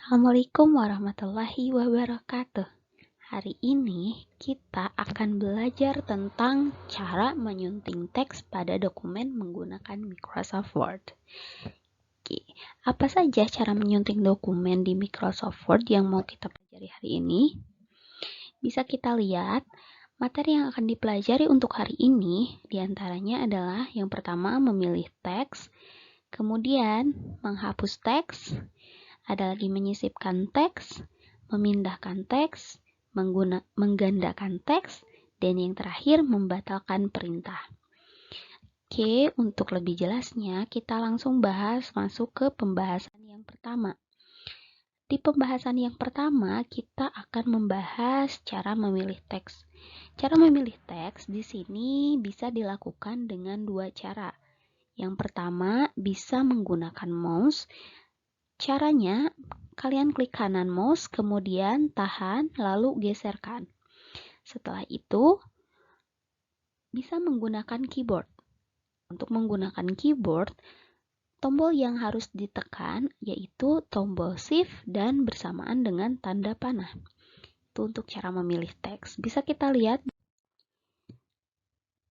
Assalamualaikum warahmatullahi wabarakatuh. Hari ini kita akan belajar tentang cara menyunting teks pada dokumen menggunakan Microsoft Word. Oke, apa saja cara menyunting dokumen di Microsoft Word yang mau kita pelajari hari ini? Bisa kita lihat, materi yang akan dipelajari untuk hari ini diantaranya adalah yang pertama memilih teks, kemudian menghapus teks, ada lagi menyisipkan teks, memindahkan teks, menggandakan teks, dan yang terakhir membatalkan perintah. Oke, untuk lebih jelasnya kita langsung masuk ke pembahasan yang pertama. Di pembahasan yang pertama kita akan membahas cara memilih teks. Cara memilih teks di sini bisa dilakukan dengan dua cara. Yang pertama bisa menggunakan mouse. Caranya, kalian klik kanan mouse, kemudian tahan, lalu geserkan. Setelah itu, bisa menggunakan keyboard. Untuk menggunakan keyboard, tombol yang harus ditekan yaitu tombol Shift dan bersamaan dengan tanda panah. Itu untuk cara memilih teks. Bisa kita lihat.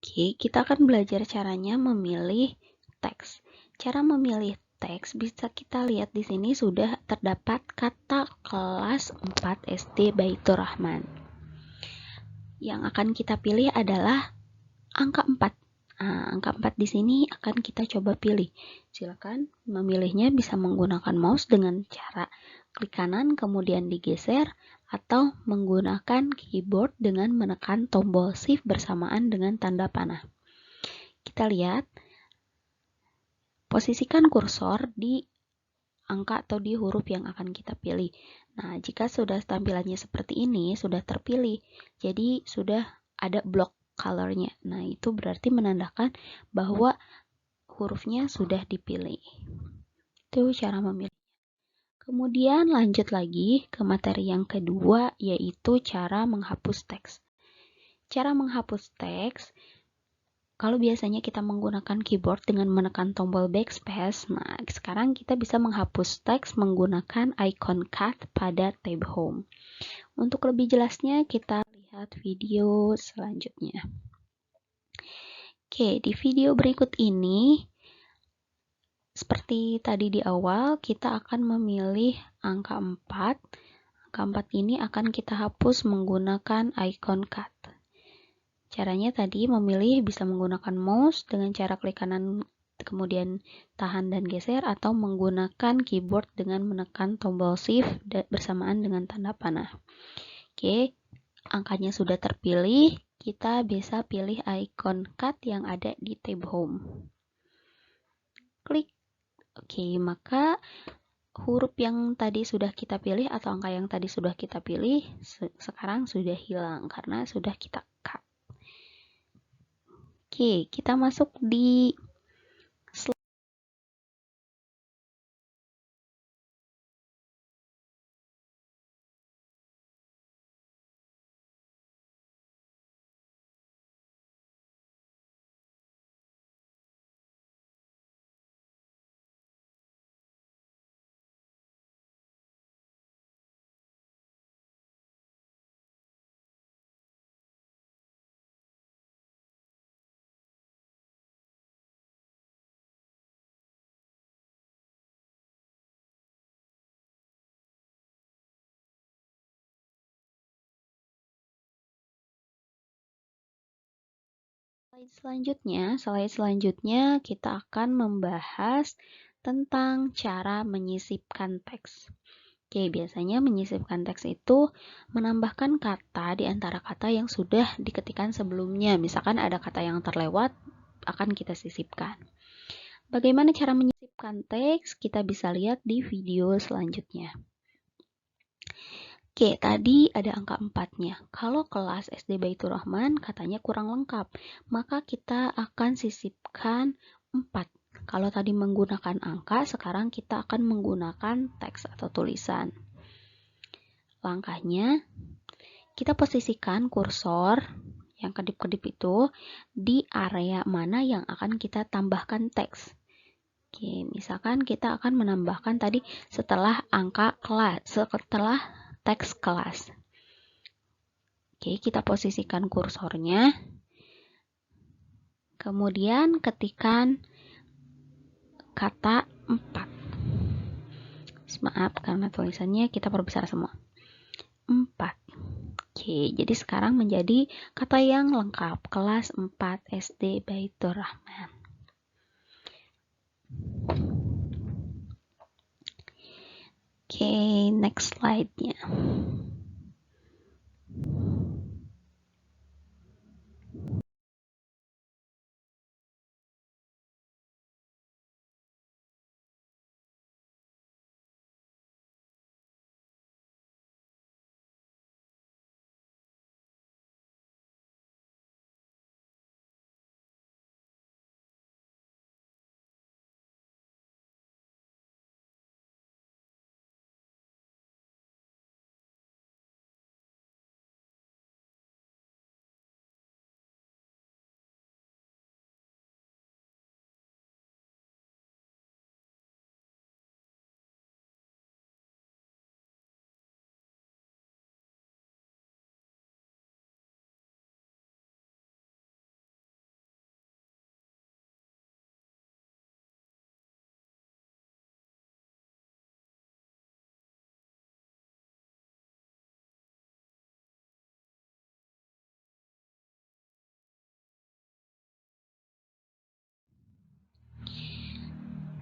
Oke, kita akan belajar caranya memilih teks. Cara memilih teks bisa kita lihat di sini sudah terdapat kata kelas 4 SD Baitur Rahman. Yang akan kita pilih adalah angka 4. Nah, angka 4 di sini akan kita coba pilih. Silakan memilihnya bisa menggunakan mouse dengan cara klik kanan kemudian digeser atau menggunakan keyboard dengan menekan tombol Shift bersamaan dengan tanda panah. Kita lihat. Posisikan kursor di angka atau di huruf yang akan kita pilih. Nah, jika sudah tampilannya seperti ini, sudah terpilih, jadi sudah ada block color-nya. Nah, itu berarti menandakan bahwa hurufnya sudah dipilih. Itu cara memilih. Kemudian lanjut lagi ke materi yang kedua, yaitu cara menghapus teks. Cara menghapus teks, kalau biasanya kita menggunakan keyboard dengan menekan tombol backspace, nah sekarang kita bisa menghapus teks menggunakan icon cut pada tab home. Untuk lebih jelasnya kita lihat video selanjutnya. Oke, di video berikut ini, seperti tadi di awal, kita akan memilih angka 4. Angka 4 ini akan kita hapus menggunakan icon cut. Caranya tadi memilih bisa menggunakan mouse dengan cara klik kanan kemudian tahan dan geser atau menggunakan keyboard dengan menekan tombol Shift bersamaan dengan tanda panah. Oke, angkanya sudah terpilih, kita bisa pilih icon cut yang ada di tab home. Klik. Oke, maka huruf yang tadi sudah kita pilih atau angka yang tadi sudah kita pilih sekarang sudah hilang karena sudah kita cut. Oke, kita masuk di slide selanjutnya kita akan membahas tentang cara menyisipkan teks. Oke, biasanya menyisipkan teks itu menambahkan kata di antara kata yang sudah diketikkan sebelumnya. Misalkan ada kata yang terlewat, akan kita sisipkan. Bagaimana cara menyisipkan teks? Kita bisa lihat di video selanjutnya. Oke, tadi ada angka 4-nya. Kalau kelas SD Baitur Rahman katanya kurang lengkap, maka kita akan sisipkan 4. Kalau tadi menggunakan angka, sekarang kita akan menggunakan teks atau tulisan. Langkahnya, kita posisikan kursor yang kedip-kedip itu di area mana yang akan kita tambahkan teks. Oke, misalkan kita akan menambahkan tadi setelah angka kelas, setelah teks kelas. Oke, kita posisikan kursornya. Kemudian ketikkan kata 4. Maaf, karena tulisannya kita perbesar semua. 4. Oke, jadi sekarang menjadi kata yang lengkap. Kelas 4 SD Baitur Rahman. Oke, next slide-nya.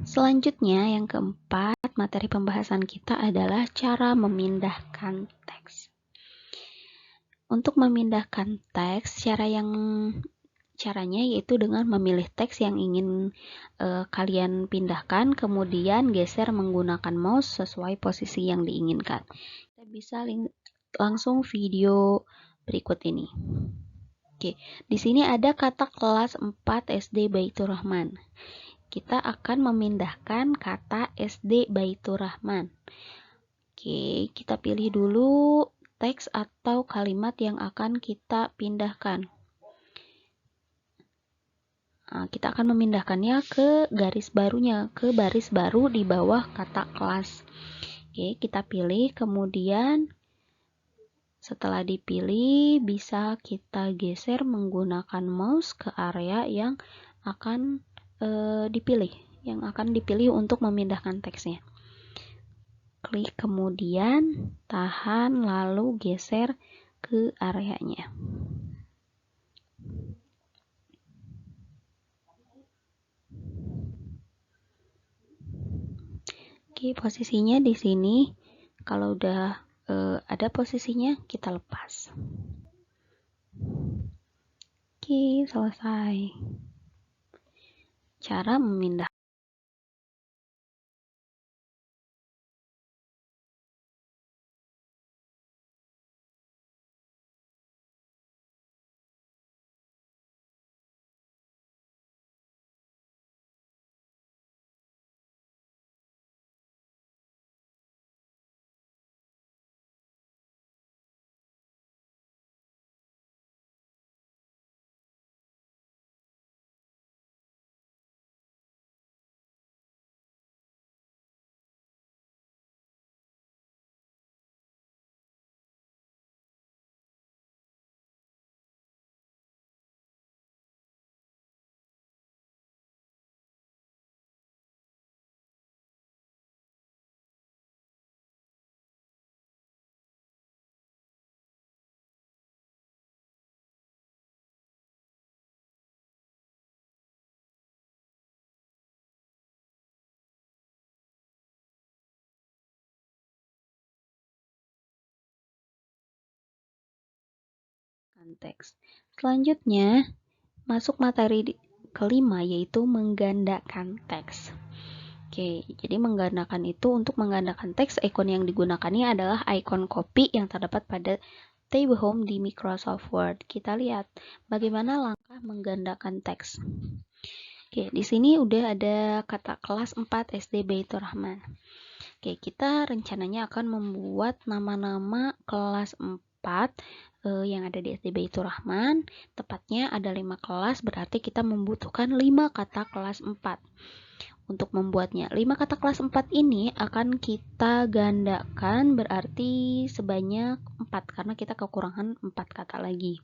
Selanjutnya, yang keempat, materi pembahasan kita adalah cara memindahkan teks. Untuk memindahkan teks, caranya yaitu dengan memilih teks yang ingin kalian pindahkan, kemudian geser menggunakan mouse sesuai posisi yang diinginkan. Kita bisa langsung video berikut ini. Oke, di sini ada kata kelas 4 SD Baitur Rahman. Kita akan memindahkan kata SD Baitur Rahman. Oke, kita pilih dulu teks atau kalimat yang akan kita pindahkan. Nah, kita akan memindahkannya ke garis barunya, ke baris baru di bawah kata kelas. Oke, kita pilih, kemudian setelah dipilih bisa kita geser menggunakan mouse ke area yang akan dipilih untuk memindahkan teksnya. Klik kemudian tahan lalu geser ke areanya. Oke, posisinya di sini. Kalau udah ada posisinya, kita lepas. Oke, selesai. Cara memindahkan teks. Selanjutnya, masuk materi kelima yaitu menggandakan teks. Oke, jadi untuk menggandakan teks, ikon yang digunakannya adalah ikon copy yang terdapat pada table home di Microsoft Word. Kita lihat bagaimana langkah menggandakan teks. Oke, di sini udah ada kata kelas 4 SD Baitur Rahman. Oke, kita rencananya akan membuat nama-nama kelas 4 yang ada di SD Baitur Rahman. Tepatnya ada 5 kelas, berarti kita membutuhkan 5 kata kelas 4. Untuk membuatnya, 5 kata kelas 4 ini akan kita gandakan, berarti sebanyak 4 karena kita kekurangan 4 kata lagi.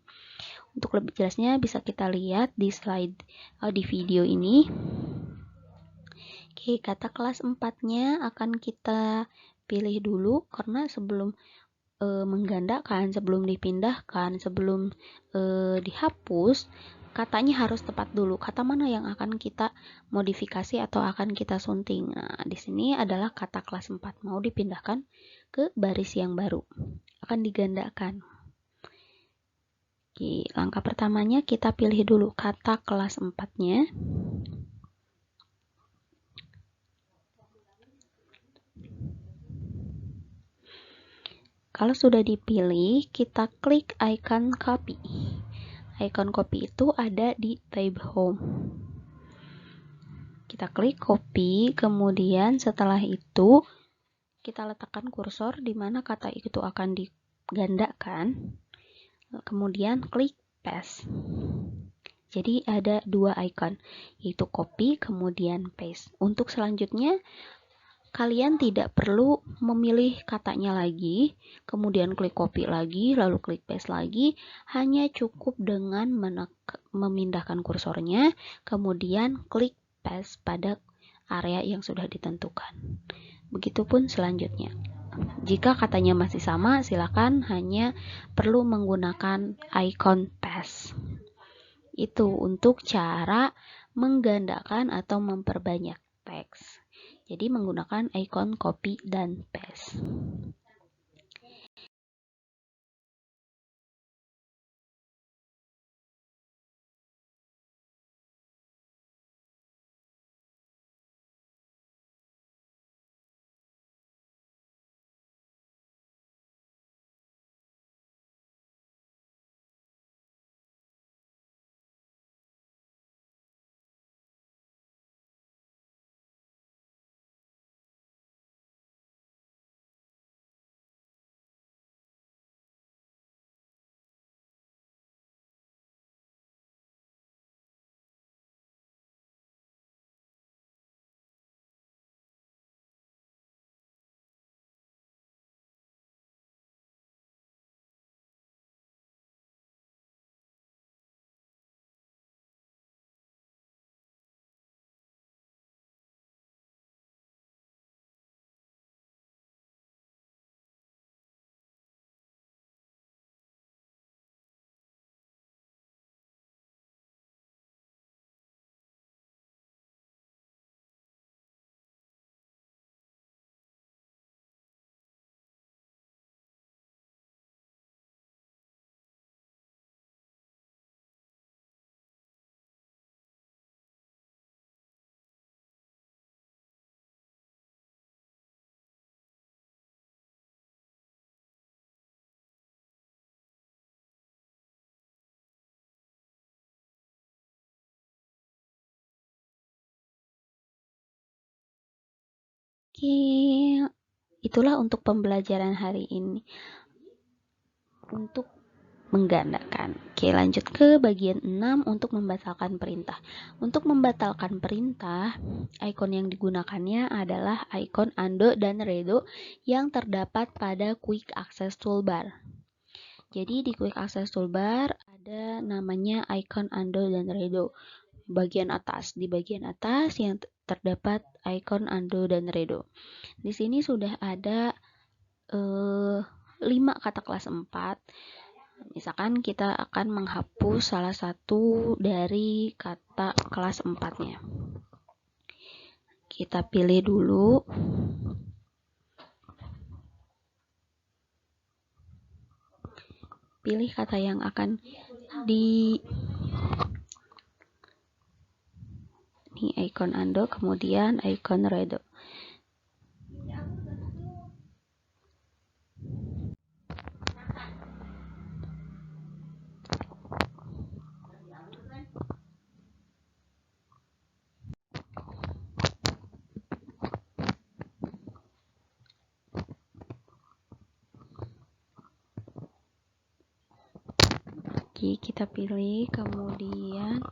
Untuk lebih jelasnya bisa kita lihat di slide di video ini. Oke, kata kelas 4-nya akan kita pilih dulu karena sebelum menggandakan, sebelum dipindahkan, sebelum dihapus, katanya harus tepat dulu. Kata mana yang akan kita modifikasi atau akan kita sunting. Nah, di sini adalah kata kelas 4 mau dipindahkan ke baris yang baru. Akan digandakan. Oke, langkah pertamanya kita pilih dulu kata kelas 4-nya. Kalau sudah dipilih, kita klik icon copy. Icon copy itu ada di tab home. Kita klik copy, kemudian setelah itu kita letakkan kursor di mana kata itu akan digandakan. Kemudian klik paste. Jadi ada 2 icon, yaitu copy kemudian paste. Untuk selanjutnya kalian tidak perlu memilih katanya lagi, kemudian klik copy lagi, lalu klik paste lagi. Hanya cukup dengan memindahkan kursornya, kemudian klik paste pada area yang sudah ditentukan. Begitupun selanjutnya. Jika katanya masih sama, silakan hanya perlu menggunakan icon paste. Itu untuk cara menggandakan atau memperbanyak teks. Jadi menggunakan icon copy dan paste. Oke, itulah untuk pembelajaran hari ini. Untuk menggandakan. Oke, lanjut ke bagian 6 untuk membatalkan perintah. Untuk membatalkan perintah, icon yang digunakannya adalah icon undo dan redo yang terdapat pada quick access toolbar. Jadi di quick access toolbar ada namanya icon undo dan redo. Di bagian atas yang terdapat icon undo dan redo. Di sini sudah ada 5 kata kelas 4. Misalkan kita akan menghapus salah satu dari kata kelas 4-nya. Kita pilih dulu. Pilih kata yang akan ini icon undo, kemudian icon redo. Oke, kita pilih, kemudian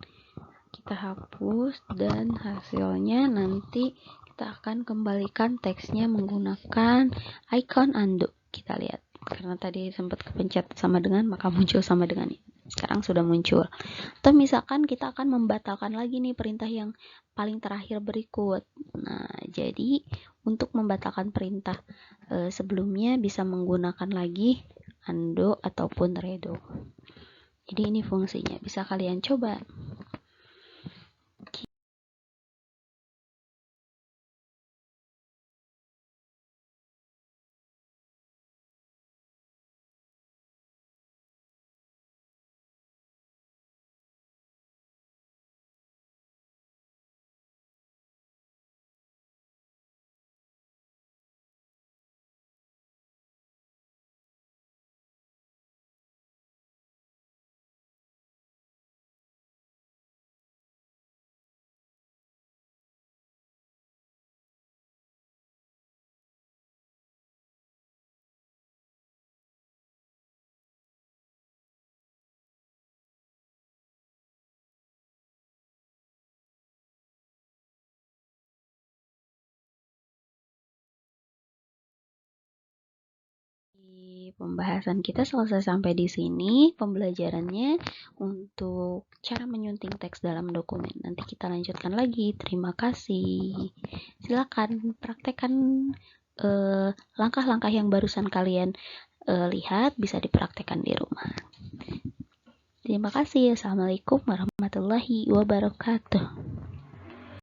kita kita hapus dan hasilnya nanti kita akan kembalikan teksnya menggunakan icon undo. Kita lihat, karena tadi sempat kepencet sama dengan, maka muncul sama dengan ini. Sekarang sudah muncul. Atau misalkan kita akan membatalkan lagi nih perintah yang paling terakhir berikut. Nah, jadi untuk membatalkan perintah sebelumnya bisa menggunakan lagi undo ataupun redo. Jadi ini fungsinya, bisa kalian coba. Pembahasan kita selesai sampai di sini, pembelajarannya untuk cara menyunting teks dalam dokumen. Nanti kita lanjutkan lagi. Terima kasih. Silakan praktekkan langkah-langkah yang barusan kalian lihat, bisa dipraktekkan di rumah. Terima kasih. Assalamualaikum warahmatullahi wabarakatuh.